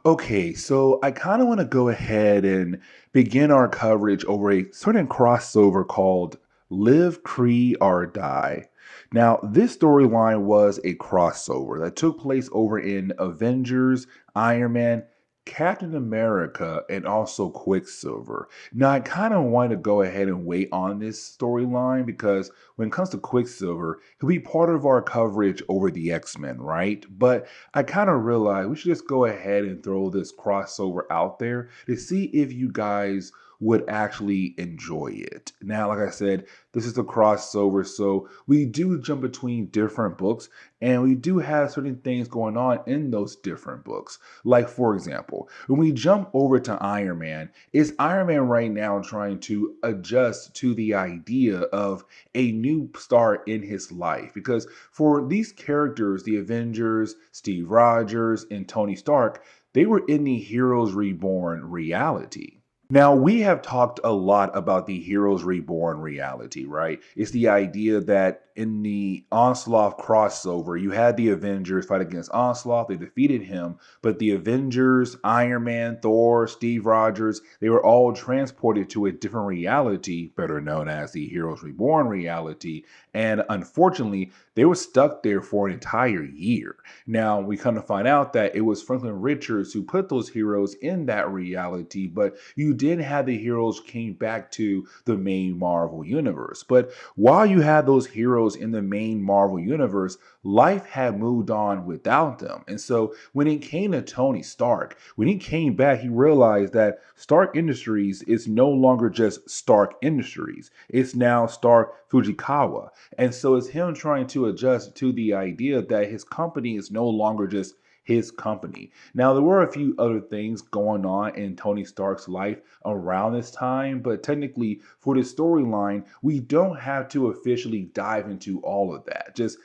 Okay, so I kind of want to go ahead and begin our coverage over a certain crossover called Live, Kree, or Die. Now, this storyline was a crossover that took place over in Avengers, Iron Man, Captain America, and also Quicksilver. Now, I kind of want to go ahead and wait on this storyline because when it comes to Quicksilver, he'll be part of our coverage over the X-Men, right? But I kind of realized we should just go ahead and throw this crossover out there to see if you guys would actually enjoy it. Now, like I said, this is a crossover, so we do jump between different books and we do have certain things going on in those different books. Like, for example, when we jump over to Iron Man, is Iron Man right now trying to adjust to the idea of a new start in his life? Because for these characters, the Avengers, Steve Rogers, and Tony Stark, they were in the Heroes Reborn reality. Now, we have talked a lot about the Heroes Reborn reality, right? It's the idea that in the Onslaught crossover, you had the Avengers fight against Onslaught. They defeated him, but the Avengers, Iron Man, Thor, Steve Rogers, they were all transported to a different reality, better known as the Heroes Reborn reality. And unfortunately, they were stuck there for an entire year. Now, we come to find out that it was Franklin Richards who put those heroes in that reality, but you did have the heroes came back to the main Marvel universe. But while you had those heroes in the main Marvel universe, life had moved on without them. And so when it came to Tony Stark, when he came back, he realized that Stark Industries is no longer just Stark Industries. It's now Stark Fujikawa. And so it's him trying to adjust to the idea that his company is no longer just his company. Now, there were a few other things going on in Tony Stark's life around this time, but technically, for the storyline, we don't have to officially dive into all of that. Just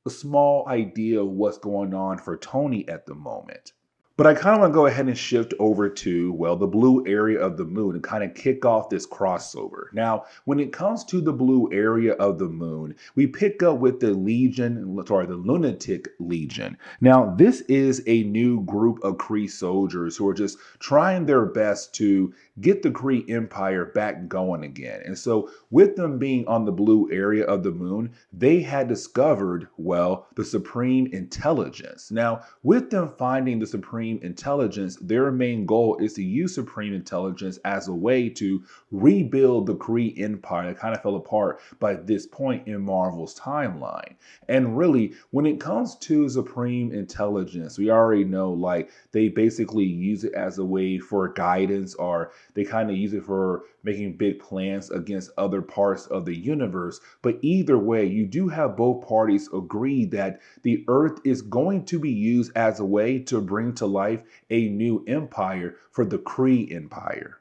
a small idea of what's going on for Tony at the moment. But I kind of want to go ahead and shift over to, well, the blue area of the moon and kind of kick off this crossover. Now, when it comes to the blue area of the moon, we pick up with the the Lunatic Legion. Now, this is a new group of Kree soldiers who are just trying their best to get the Kree Empire back going again. And so, with them being on the blue area of the moon, they had discovered, well, the Supreme Intelligence. Now, with them finding the Supreme Intelligence, their main goal is to use Supreme Intelligence as a way to rebuild the Kree Empire that kind of fell apart by this point in Marvel's timeline. And really, when it comes to Supreme Intelligence, we already know like they basically use it as a way for guidance, or they kind of use it for making big plans against other parts of the universe. But either way, you do have both parties agree that the Earth is going to be used as a way to bring to life a new empire for the Kree Empire.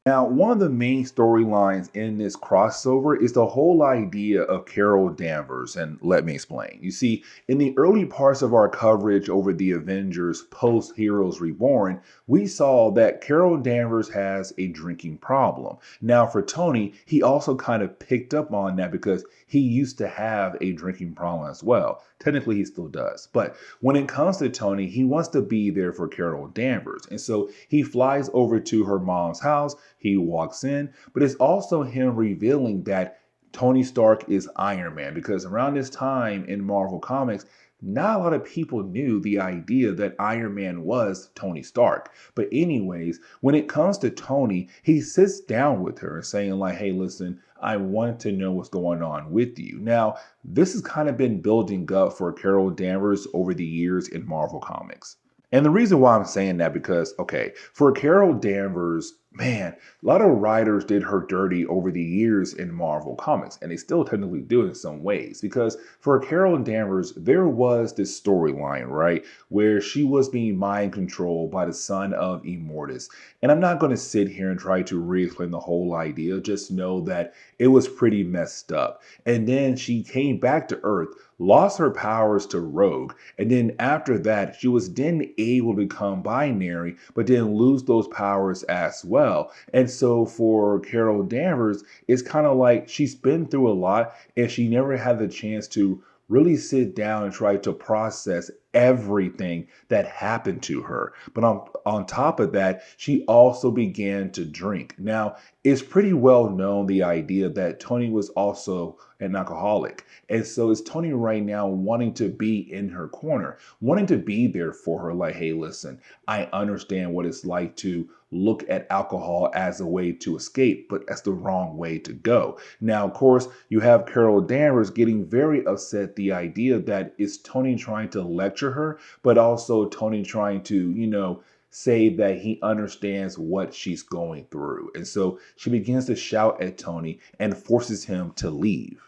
Now, one of the main storylines in this crossover is the whole idea of Carol Danvers, and let me explain. You see, in the early parts of our coverage over the Avengers post Heroes Reborn, we saw that Carol Danvers has a drinking problem. Now, for Tony, he also kind of picked up on that because he used to have a drinking problem as well. Technically, he still does. But when it comes to Tony, he wants to be there for Carol Danvers. And so he flies over to her mom's house. He walks in, but it's also him revealing that Tony Stark is Iron Man, because around this time in Marvel Comics, not a lot of people knew the idea that Iron Man was Tony Stark. But anyways, when it comes to Tony, he sits down with her saying like, hey, listen, I want to know what's going on with you. Now, this has kind of been building up for Carol Danvers over the years in Marvel Comics. And the reason why I'm saying that because, okay, for Carol Danvers, man, a lot of writers did her dirty over the years in Marvel Comics, and they still technically do in some ways. Because for Carol Danvers, there was this storyline, right, where she was being mind controlled by the son of Immortus. And I'm not going to sit here and try to re-explain the whole idea, just know that it was pretty messed up. And then she came back to Earth, lost her powers to Rogue, and then after that, she was then able to become binary, but then lose those powers as well. And so for Carol Danvers, it's kind of like she's been through a lot and she never had the chance to really sit down and try to process everything that happened to her. But on top of that, she also began to drink. Now, it's pretty well known the idea that Tony was also an alcoholic. And so it's Tony right now wanting to be in her corner, wanting to be there for her, like, hey, listen, I understand what it's like to look at alcohol as a way to escape, but that's the wrong way to go. Now, of course, you have Carol Danvers getting very upset the idea that it's Tony trying to lecture her, but also Tony trying to, say that he understands what she's going through. And so she begins to shout at Tony and forces him to leave.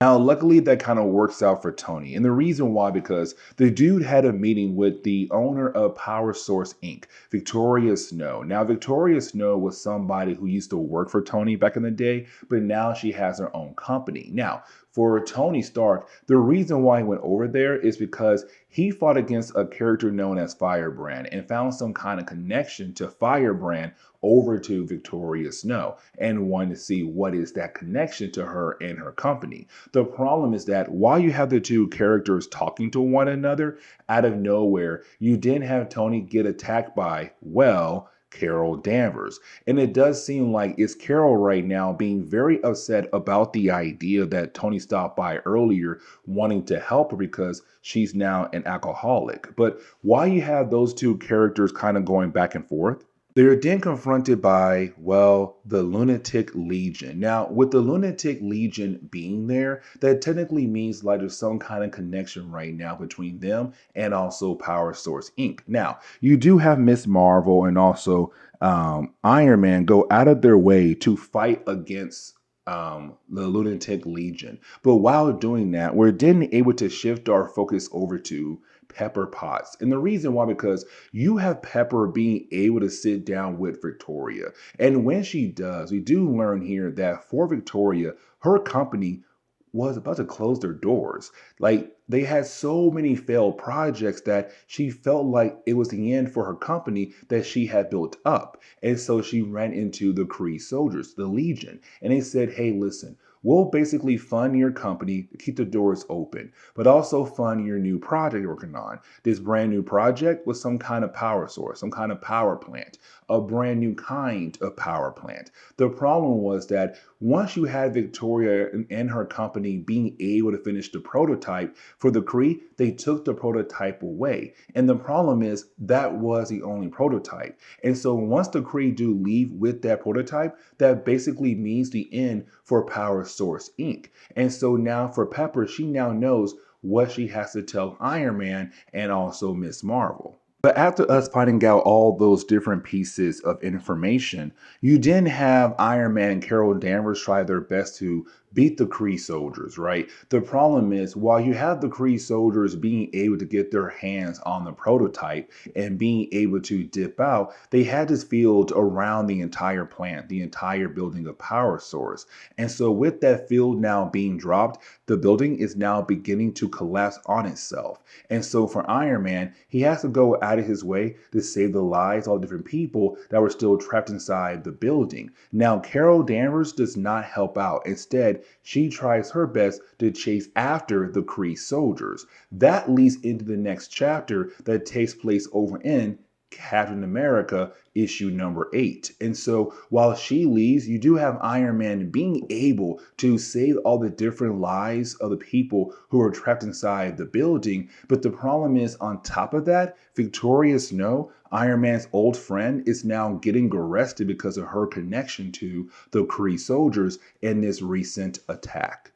Now, luckily, that kind of works out for Tony. And the reason why, because the dude had a meeting with the owner of Power Source Inc., Victoria Snow. Now, Victoria Snow was somebody who used to work for Tony back in the day, but now she has her own company. Now, for Tony Stark, the reason why he went over there is because he fought against a character known as Firebrand and found some kind of connection to Firebrand over to Victoria Snow and wanted to see what is that connection to her and her company. The problem is that while you have the two characters talking to one another, out of nowhere, you didn't have Tony get attacked by, well, Carol Danvers. And it does seem like it's Carol right now being very upset about the idea that Tony stopped by earlier wanting to help her because she's now an alcoholic. But while you have those two characters kind of going back and forth, they're then confronted by, well, the Lunatic Legion. Now, with the Lunatic Legion being there, that technically means like there's some kind of connection right now between them and also Power Source Inc. Now, you do have Miss Marvel and also Iron Man go out of their way to fight against the Lunatic Legion. But while doing that, we're then able to shift our focus over to Pepper Potts. And the reason why, because you have Pepper being able to sit down with Victoria. And when she does, we do learn here that for Victoria, her company was about to close their doors. Like they had so many failed projects that she felt like it was the end for her company that she had built up. And so she ran into the Kree soldiers, the Legion, and they said, hey, listen, we'll basically fund your company to keep the doors open, but also fund your new project you're working on. This brand new project was some kind of power source, some kind of power plant, a brand new kind of power plant. The problem was that once you had Victoria and her company being able to finish the prototype for the Kree, they took the prototype away. And the problem is that was the only prototype. And so once the Kree do leave with that prototype, that basically means the end for Power Source Inc. And so now for Pepper, she now knows what she has to tell Iron Man and also Miss Marvel. But after us finding out all those different pieces of information, you then have Iron Man and Carol Danvers try their best to beat the Kree soldiers, right? The problem is, while you have the Kree soldiers being able to get their hands on the prototype and being able to dip out, they had this field around the entire plant, the entire building of Power Source. And so with that field now being dropped, the building is now beginning to collapse on itself. And so for Iron Man, he has to go out of his way to save the lives of all different people that were still trapped inside the building. Now, Carol Danvers does not help out. Instead, she tries her best to chase after the Kree soldiers. That leads into the next chapter that takes place over in Captain America issue number 8. And so while she leaves, you do have Iron Man being able to save all the different lives of the people who are trapped inside the building. But the problem is, on top of that, Victoria Snow, Iron Man's old friend, is now getting arrested because of her connection to the Kree soldiers in this recent attack.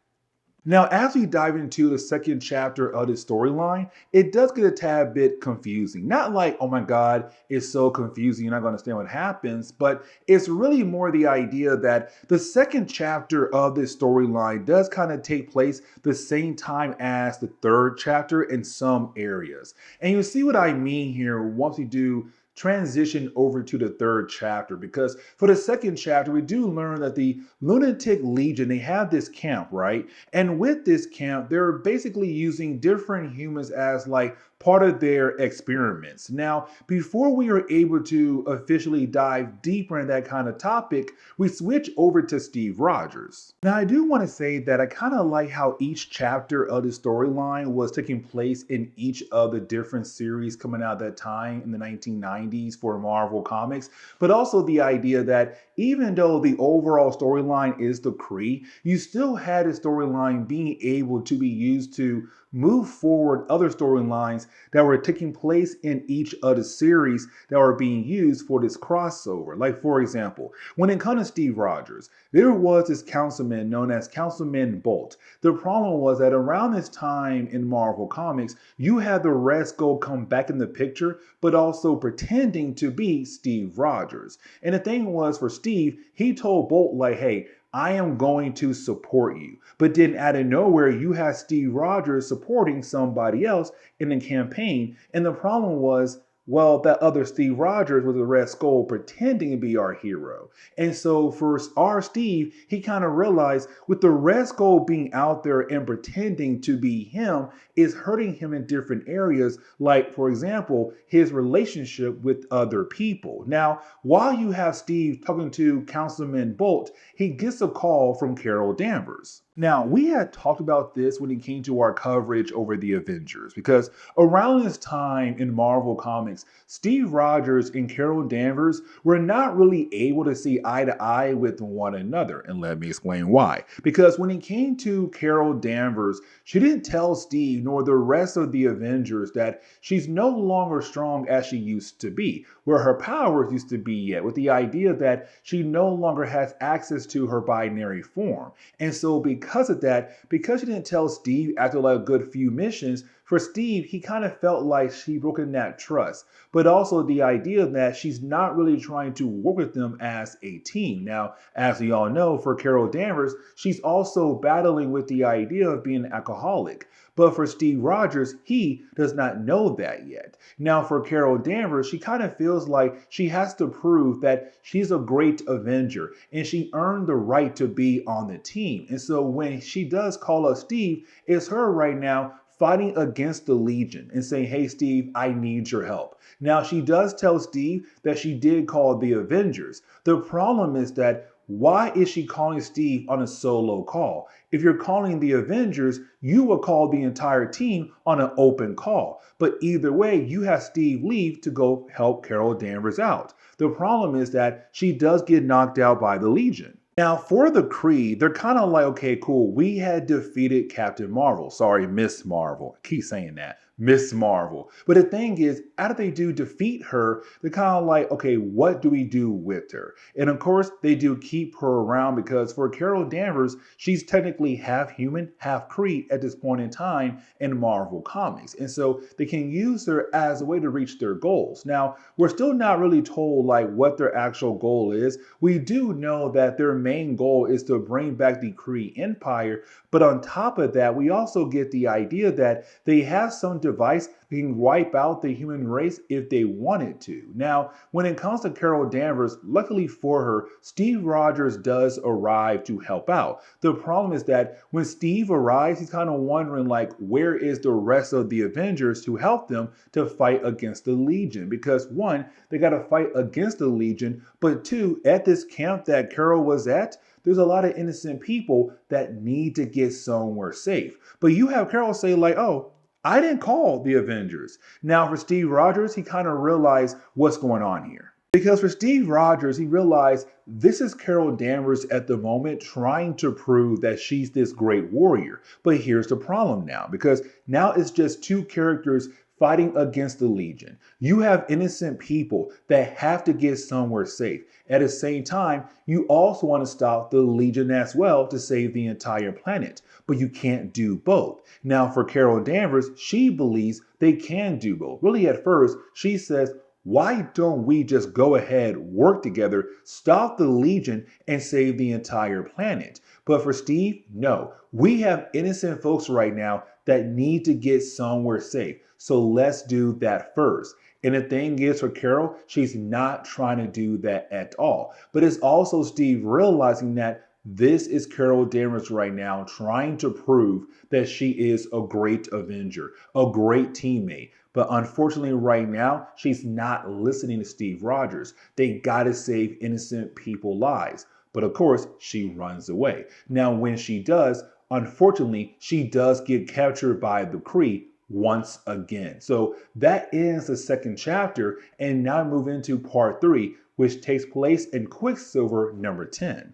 Now, as we dive into the second chapter of this storyline, it does get a tad bit confusing. Not like, oh my God, it's so confusing, you're not going to understand what happens, but it's really more the idea that the second chapter of this storyline does kind of take place the same time as the third chapter in some areas. And you see what I mean here once we do transition over to the third chapter, because for the second chapter we do learn that the Lunatic Legion, they have this camp, right? And with this camp, they're basically using different humans as like part of their experiments. Now, before we are able to officially dive deeper in that kind of topic, we switch over to Steve Rogers. Now, I do want to say that I kind of like how each chapter of the storyline was taking place in each of the different series coming out at that time in the 1990s for Marvel Comics, but also the idea that even though the overall storyline is the Kree, you still had a storyline being able to be used to move forward other storylines that were taking place in each of the series that were being used for this crossover. Like, for example, when it comes to Steve Rogers, there was this councilman known as Councilman Bolt. The problem was that around this time in Marvel Comics, you had the Red Skull come back in the picture, but also pretending to be Steve Rogers. And the thing was, for Steve, he told Bolt, like, hey, I am going to support you. But then out of nowhere, you had Steve Rogers supporting somebody else in the campaign. And the problem was, well, that other Steve Rogers was a Red Skull pretending to be our hero. And so for our Steve, he kind of realized with the Red Skull being out there and pretending to be him is hurting him in different areas, like, for example, his relationship with other people. Now, while you have Steve talking to Councilman Bolt, he gets a call from Carol Danvers. Now, we had talked about this when it came to our coverage over the Avengers, because around this time in Marvel Comics, Steve Rogers and Carol Danvers were not really able to see eye to eye with one another. And let me explain why. Because when it came to Carol Danvers, she didn't tell Steve nor the rest of the Avengers that she's no longer strong as she used to be, where her powers used to be yet, with the idea that she no longer has access to her binary form. And so because of that, because she didn't tell Steve after like a good few missions, for Steve, he kind of felt like she broken that trust, but also the idea that she's not really trying to work with them as a team. Now, as we all know, for Carol Danvers, she's also battling with the idea of being an alcoholic. But for Steve Rogers, he does not know that yet. Now, for Carol Danvers, she kind of feels like she has to prove that she's a great Avenger and she earned the right to be on the team. And so when she does call up Steve, it's her right now fighting against the Legion and saying, hey, Steve, I need your help. Now, she does tell Steve that she did call the Avengers. The problem is that why is she calling Steve on a solo call? If you're calling the Avengers, you would call the entire team on an open call. But either way, you have Steve leave to go help Carol Danvers out. The problem is that she does get knocked out by the Legion. Now, for the Kree, they're kind of like, okay, cool, we had defeated Captain Marvel. Sorry, Miss Marvel. I keep saying that. Miss Marvel. But the thing is, after they do defeat her, they're kind of like, okay, what do we do with her? And of course, they do keep her around because for Carol Danvers, she's technically half human, half Kree at this point in time in Marvel Comics. And so they can use her as a way to reach their goals. Now, we're still not really told like what their actual goal is. We do know that their main goal is to bring back the Kree Empire. But on top of that, we also get the idea that they have some device that can wipe out the human race if they wanted to. Now, when it comes to Carol Danvers, luckily for her, Steve Rogers does arrive to help out. The problem is that when Steve arrives, he's kind of wondering like, where is the rest of the Avengers to help them to fight against the Legion? Because one, they got to fight against the Legion, but two, at this camp that Carol was at, there's a lot of innocent people that need to get somewhere safe. But you have Carol say like, oh, I didn't call the Avengers. Now for Steve Rogers, he kind of realized what's going on here. Because for Steve Rogers, he realized this is Carol Danvers at the moment trying to prove that she's this great warrior. But here's the problem now, because now it's just two characters fighting against the Legion. You have innocent people that have to get somewhere safe. At the same time, you also want to stop the Legion as well to save the entire planet. But you can't do both. Now for Carol Danvers, she believes they can do both. Really at first, she says, why don't we just go ahead, work together, stop the Legion, and save the entire planet? But for Steve, no. We have innocent folks right now that need to get somewhere safe. So let's do that first. And the thing is for Carol, she's not trying to do that at all. But it's also Steve realizing that this is Carol Danvers right now trying to prove that she is a great Avenger, a great teammate. But unfortunately, right now, she's not listening to Steve Rogers. They gotta save innocent people lives. But of course, she runs away. Now, when she does, unfortunately, she does get captured by the Kree once again. So that ends the second chapter, and now move into part three, which takes place in Quicksilver number 10.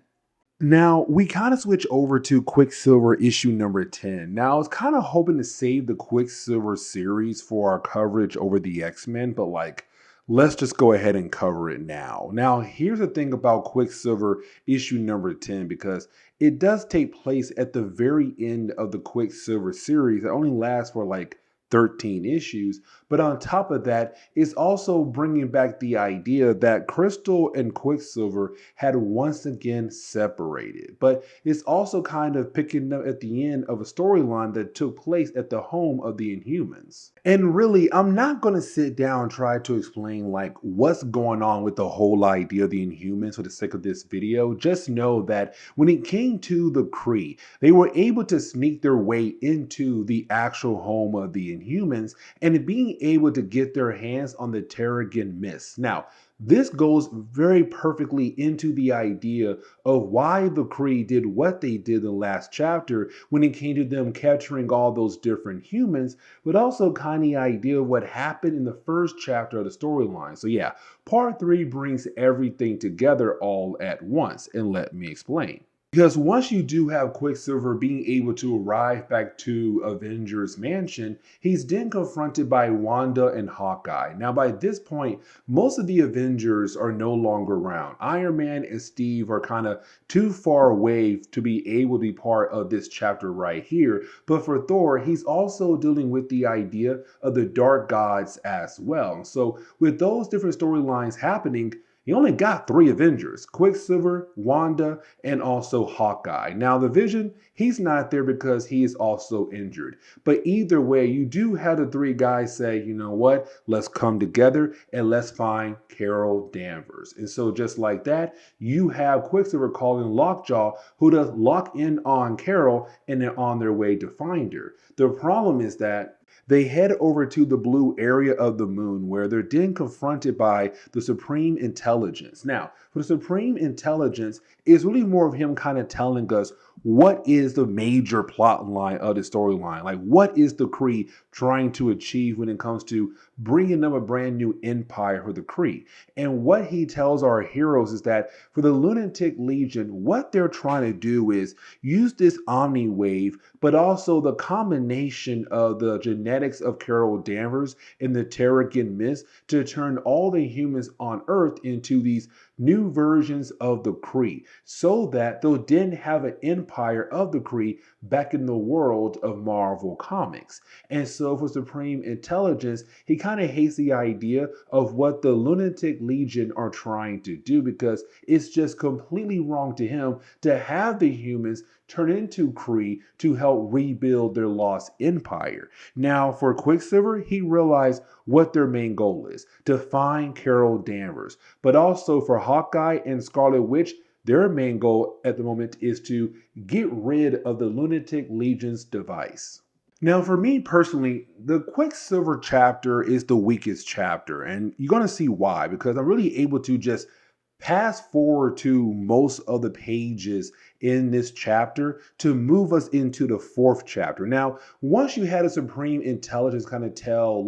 Now, we kind of switch over to Quicksilver issue number 10. Now, I was kind of hoping to save the Quicksilver series for our coverage over the X-Men, but let's just go ahead and cover it now. Now, here's the thing about Quicksilver issue number 10, because it does take place at the very end of the Quicksilver series. It only lasts for 13 issues. But on top of that, it's also bringing back the idea that Crystal and Quicksilver had once again separated. But it's also kind of picking up at the end of a storyline that took place at the home of the Inhumans. And really, I'm not going to sit down and try to explain what's going on with the whole idea of the Inhumans for the sake of this video. Just know that when it came to the Kree, they were able to sneak their way into the actual home of the Inhumans and being able to get their hands on the Terrigen Mist. Now, this goes very perfectly into the idea of why the Kree did what they did in the last chapter when it came to them capturing all those different humans, but also kind of the idea of what happened in the first chapter of the storyline. So yeah, part three brings everything together all at once, and let me explain. Because once you do have Quicksilver being able to arrive back to Avengers Mansion, he's then confronted by Wanda and Hawkeye. Now, by this point, most of the Avengers are no longer around. Iron Man and Steve are kind of too far away to be able to be part of this chapter right here. But for Thor, he's also dealing with the idea of the Dark Gods as well. So with those different storylines happening, he only got 3 Avengers: Quicksilver, Wanda, and also Hawkeye. Now, the Vision, he's not there because he is also injured. But either way, you do have the 3 guys say, you know what, let's come together and let's find Carol Danvers. And so just like that, you have Quicksilver calling Lockjaw, who does lock in on Carol, and they're on their way to find her. The problem is that they head over to the blue area of the moon, where they're then confronted by the Supreme Intelligence. Now, for the Supreme Intelligence, it's really more of him kind of telling us what is the major plot line of the storyline. What is the Kree trying to achieve when it comes to bringing them a brand new empire for the Kree? And what he tells our heroes is that for the Lunatic Legion, what they're trying to do is use this Omni Wave, but also the combination of the genetics of Carol Danvers and the Terrigen Mist to turn all the humans on Earth into these new versions of the Kree, so that they'll then have an empire of the Kree back in the world of Marvel Comics. And so for Supreme Intelligence, he kind of hates the idea of what the Lunatic Legion are trying to do, because it's just completely wrong to him to have the humans turn into Kree to help rebuild their lost empire. Now, for Quicksilver, he realized what their main goal is: to find Carol Danvers. But also for Hawkeye and Scarlet Witch, their main goal at the moment is to get rid of the Lunatic Legion's device. Now, for me personally, the Quicksilver chapter is the weakest chapter, and you're going to see why, because I'm really able to just pass forward to most of the pages in this chapter to move us into the 4th chapter. Now, once you had a Supreme Intelligence kind of tell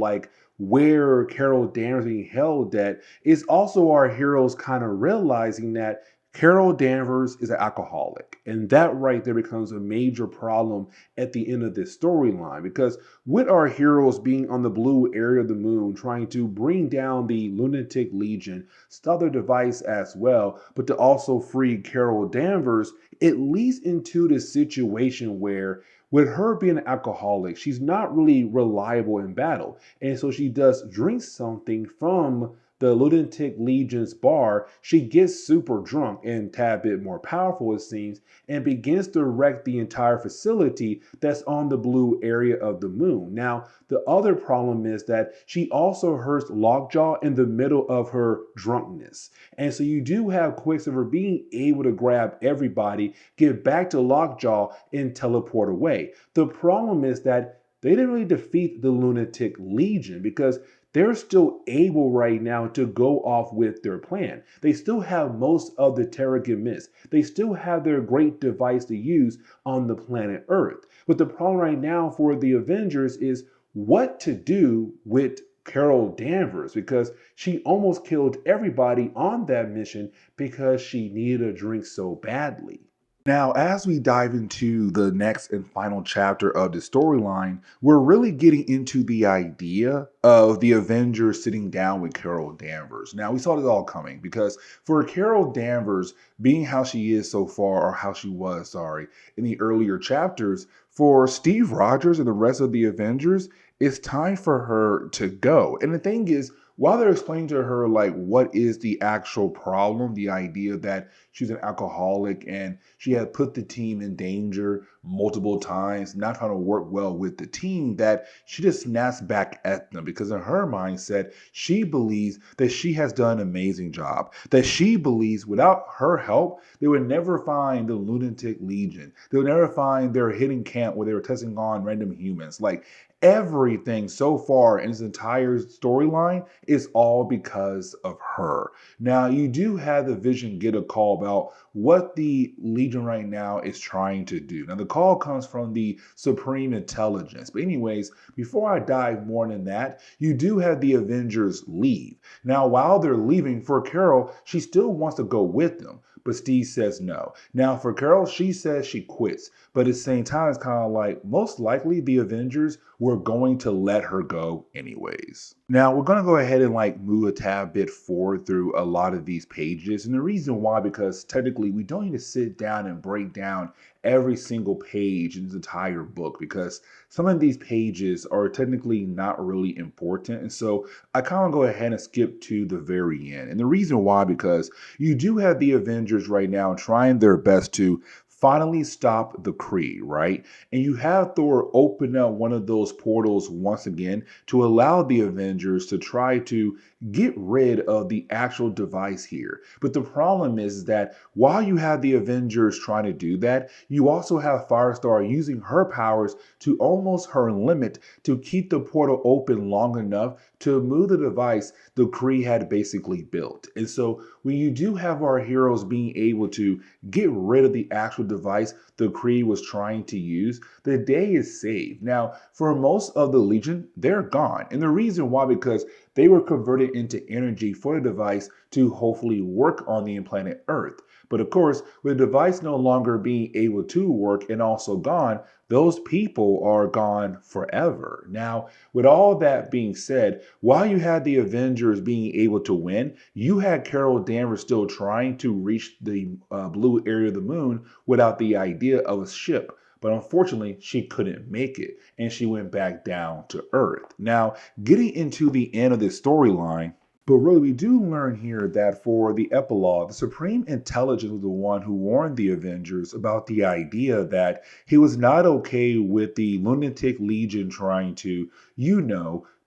where Carol Danvers being held at, it's also our heroes kind of realizing that Carol Danvers is an alcoholic, and that right there becomes a major problem at the end of this storyline, because with our heroes being on the blue area of the moon trying to bring down the Lunatic Legion, stop their device as well, but to also free Carol Danvers, it leads into this situation where with her being an alcoholic, she's not really reliable in battle, and so she does drink something from the Lunatic Legion's bar. She gets super drunk and a tad bit more powerful, it seems, and begins to wreck the entire facility that's on the blue area of the moon. Now, the other problem is that she also hurts Lockjaw in the middle of her drunkenness. And so you do have Quicksilver being able to grab everybody, get back to Lockjaw, and teleport away. The problem is that they didn't really defeat the Lunatic Legion because they're still able right now to go off with their plan. They still have most of the Terrigen Mist. They still have their great device to use on the planet Earth. But the problem right now for the Avengers is what to do with Carol Danvers because she almost killed everybody on that mission because she needed a drink so badly. Now, as we dive into the next and final chapter of the storyline, we're really getting into the idea of the Avengers sitting down with Carol Danvers. Now, we saw this all coming because for Carol Danvers, being how she is so far, or how she was, sorry, in the earlier chapters, for Steve Rogers and the rest of the Avengers, it's time for her to go. And the thing is, while they're explaining to her like what is the actual problem, the idea that she's an alcoholic and she had put the team in danger multiple times, not trying to work well with the team, that she just snaps back at them because in her mindset, she believes that she has done an amazing job, that she believes without her help, they would never find the Lunatic Legion. They would never find their hidden camp where they were testing on random humans. Like everything so far in this entire storyline is all because of her. Now, you do have the Vision get a call about what the Legion right now is trying to do. Now, the call comes from the Supreme Intelligence. But anyways, before I dive more than that, you do have the Avengers leave. Now, while they're leaving, for Carol, she still wants to go with them. But Steve says no. Now, for Carol, she says she quits. But at the same time, it's kind of like most likely the Avengers were going to let her go anyways. Now, we're going to go ahead and like move a tad bit forward through a lot of these pages. And the reason why, because technically we don't need to sit down and break down every single page in this entire book because some of these pages are technically not really important. And so I kind of go ahead and skip to the very end. And the reason why, because you do have the Avengers right now trying their best to finally stop the Kree, right? And you have Thor open up one of those portals once again to allow the Avengers to try to get rid of the actual device here. But the problem is that while you have the Avengers trying to do that, you also have Firestar using her powers to almost her limit to keep the portal open long enough to move the device the Kree had basically built. And so when you do have our heroes being able to get rid of the actual device the Kree was trying to use, the day is saved. Now, for most of the Legion, they're gone. And the reason why, because they were converted into energy for the device to hopefully work on the planet Earth. But of course, with the device no longer being able to work and also gone, those people are gone forever. Now, with all that being said, while you had the Avengers being able to win, you had Carol Danvers still trying to reach the blue area of the moon without the idea of a ship. But unfortunately, she couldn't make it and she went back down to Earth. Now, getting into the end of this storyline, but really, we do learn here that for the epilogue, the Supreme Intelligence was the one who warned the Avengers about the idea that he was not okay with the Lunatic Legion trying to,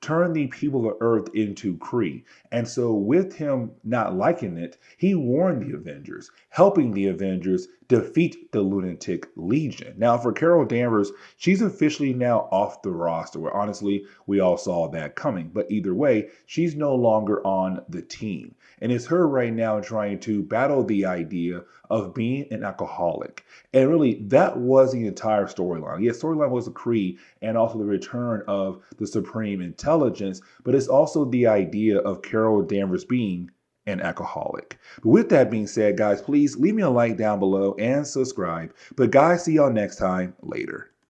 turn the people of Earth into Kree. And so, with him not liking it, he warned the Avengers, helping the Avengers defeat the Lunatic Legion. Now, for Carol Danvers, she's officially now off the roster, where honestly, we all saw that coming. But either way, she's no longer on the team. And it's her right now trying to battle the idea of being an alcoholic. And really, that was the entire storyline. Yes, storyline was the Kree and also the return of the Supreme Intelligence, but it's also the idea of Carol Danvers being an alcoholic. But with that being said, guys, please leave me a like down below and subscribe. But guys, see y'all next time. Later.